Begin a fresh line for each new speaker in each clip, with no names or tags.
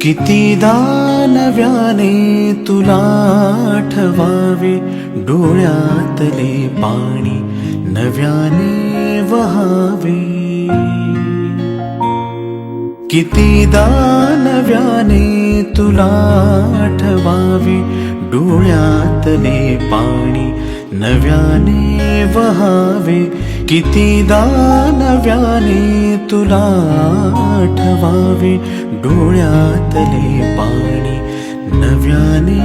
कितीदा नव्याने तुला आठवावे, डोळ्यातले पाणी नव्याने वहावे. कितीदा नव्याने तुला आठवावे, डोळ्यातले पाणी नव्याने वहावे. कितीदा नव्याने तुला आठवावे, डोळ्यातले पाणी नव्याने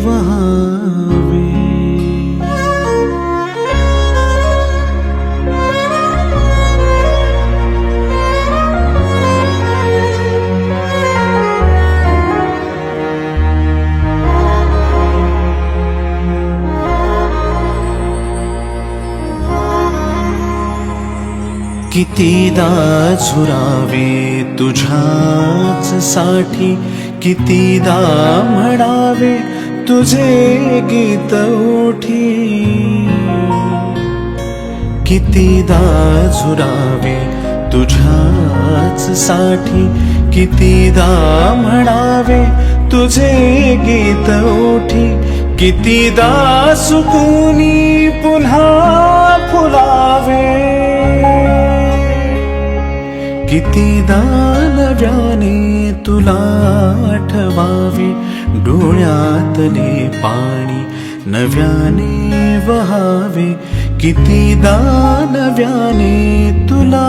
वहावे. कितीदा झुरावे तुझ्याच साठी, कितीदा म्हणावे तुझे गीत ओठी. कितीदा झुरावे तुझ्याच साठी, कितीदा म्हणावे तुझे गीत ओठी. कितीदा सुकूनी पुन्हा फुलावे, कितीदा नव्याने तुला आठवावे, डोळ्यातले पाणी नव्याने वहावे. कितीदा नव्याने तुला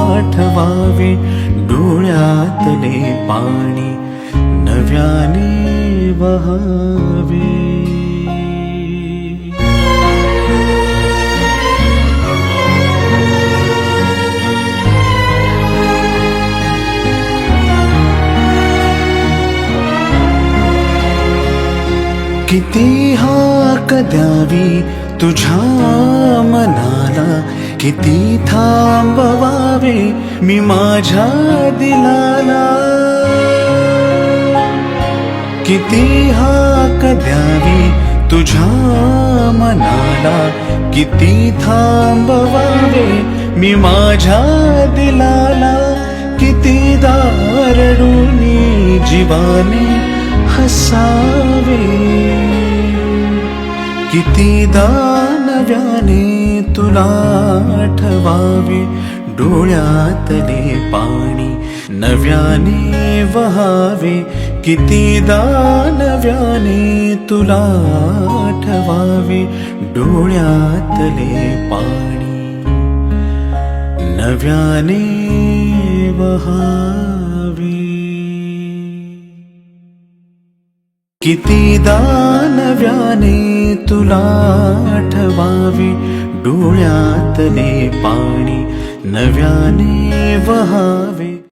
आठवावे, डोळ्यातले पाणी नव्याने वहावे. किती हाक द्यावी तुझ्या मनाला, किती थांबवावे मी माझ्या दिलाला. किती हाक द्यावी तुझ्या मनाला, किती थांबवावे मी माझ्या दिलाला. कितीदा रडून जीवाने हसावे, कितीदा नव्याने तुला आठवावे, डोळ्यातले पाणी नव्याने वहावे. कितीदा नव्याने तुला आठवावे, डोळ्यातले पाणी नव्याने वहावे. कितीदा नव्याने तुला आठवावे, डोळ्यातले पाणी नव्याने वहावे.